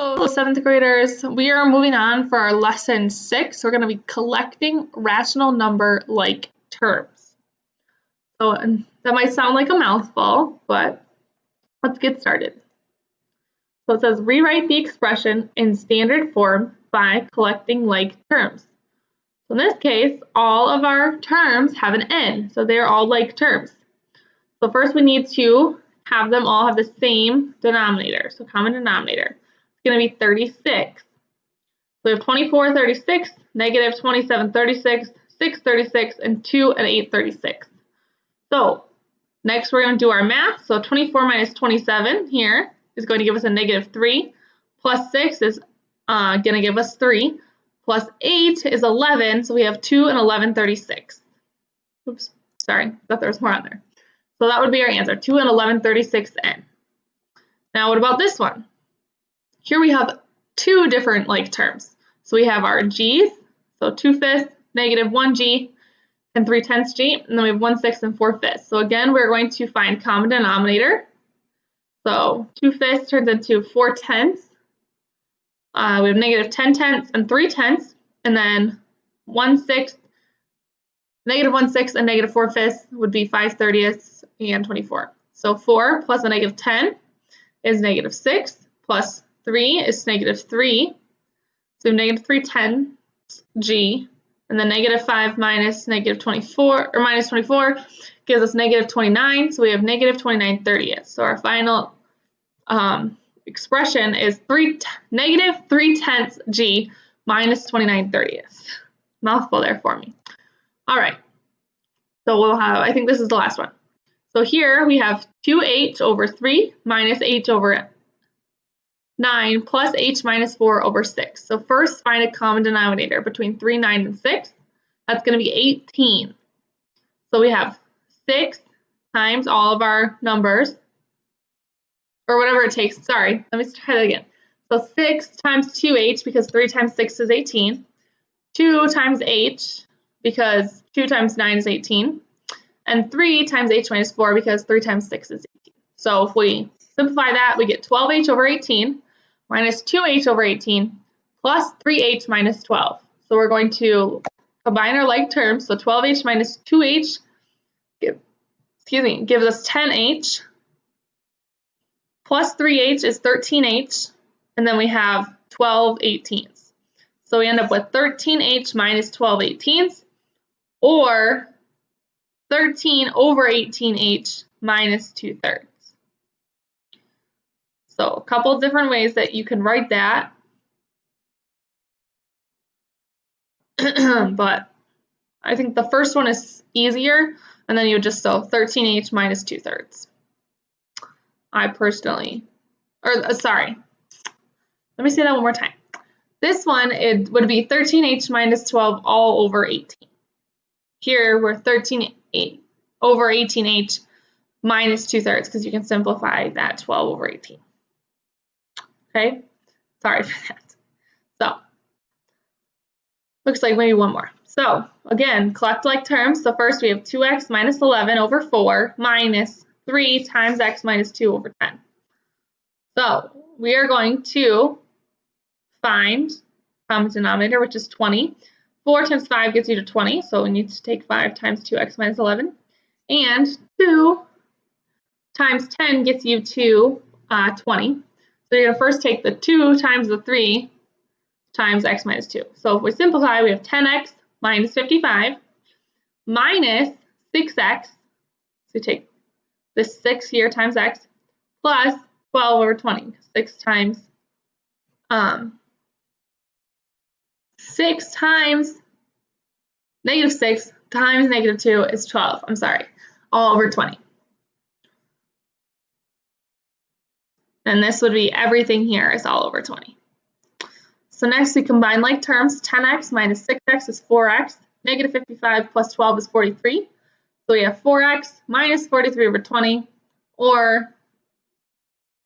Hello, 7th graders. We are moving on for our lesson 6. We're going to be collecting rational number-like terms. So that might sound like a mouthful, but let's get started. So it says rewrite the expression in standard form by collecting like terms. So in this case, all of our terms have an n, so they're all like terms. So first we need to have them all have the same denominator, so common denominator. It's going to be 36. So we have 24, 36, negative 27, 36, 6, 36, and 2 and 8, 36. So next we're going to do our math. So 24 minus 27 here is going to give us a negative 3, plus 6 is going to give us 3, plus 8 is 11, so we have 2 and 11, 36. Oops, sorry, thought there was more on there. So that would be our answer, 2 and 11, 36n. Now what about this one? Here we have two different like terms. So we have our g's, so 2/5, negative 1g, and 3/10 g, and then we have 1/6 and 4/5. So again, we're going to find common denominator. So 2/5 turns into 4/10. We have negative 10/10 and 3/10, and then 1/6, negative 1/6 and negative 4/5 would be 5/30 and 24. So 4 plus a negative 10 is negative 6, plus 3 is negative 3. So we have negative 3/10g, and then negative 5 minus negative 24, or minus 24, gives us negative 29. So we have negative 29/30. So our final expression is negative 3/10 g minus 29/30. Mouthful there for me. All right. So we'll have, I think this is the last one. So here we have 2h over 3 minus h over 9 plus h minus 4 over 6. So first find a common denominator between 3, 9, and 6. That's going to be 18. So we have 6 times all of our numbers, or whatever it takes. Sorry, let me try that again. So 6 times 2h, because 3 times 6 is 18. 2 times h, because 2 times 9 is 18. And 3 times h minus 4, because 3 times 6 is 18. So if we simplify that, we get 12h over 18 minus 2h over 18 plus 3h minus 12. So we're going to combine our like terms. So 12h minus 2h gives us 10h, plus 3h is 13h, and then we have 12 18ths. So we end up with 13h minus 12 18ths, or 13 over 18h minus 2/3. So a couple different ways that you can write that. But I think the first one is easier, and then you would just so 13h minus 2/3. I personally, sorry, let me say that one more time. This one, it would be 13h minus 12 all over 18. Here we're 13 over 18h minus 2/3, because you can simplify that 12 over 18. Okay, sorry for that. So, looks like maybe one more. So, again, collect like terms. So first we have 2x minus 11 over 4 minus 3 times x minus 2 over 10. So, we are going to find common denominator, which is 20. 4 times 5 gets you to 20, so we need to take 5 times 2x minus 11. And 2 times 10 gets you to 20. So you're going to first take the 2 times the 3 times x minus 2. So if we simplify, we have 10x minus 55 minus 6x. So we take this 6 here times x plus 12 over 20. 6 times negative 6 times negative 2 is 12. I'm sorry, all over 20. And this would be everything here is all over 20. So next we combine like terms. 10x minus 6x is 4x. Negative 55 plus 12 is 43. So we have 4x minus 43 over 20, or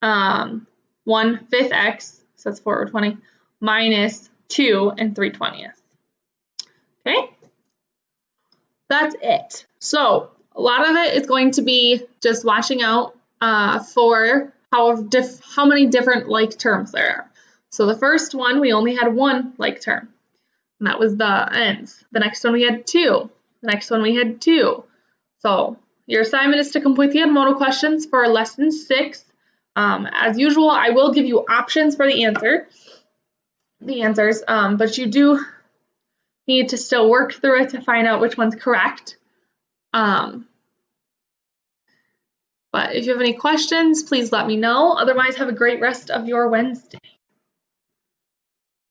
1/5 x, so that's 4 over 20, minus 2 and 3/20. Okay? That's it. So a lot of it is going to be just watching out for how many different like terms there are. So the first one, we only had one like term, and that was the ends. The next one we had two. The next one we had two. So your assignment is to complete the Edmodo questions for lesson 6. As usual, I will give you options for the answers, but you do need to still work through it to find out which one's correct. But if you have any questions, please let me know. Otherwise, have a great rest of your Wednesday.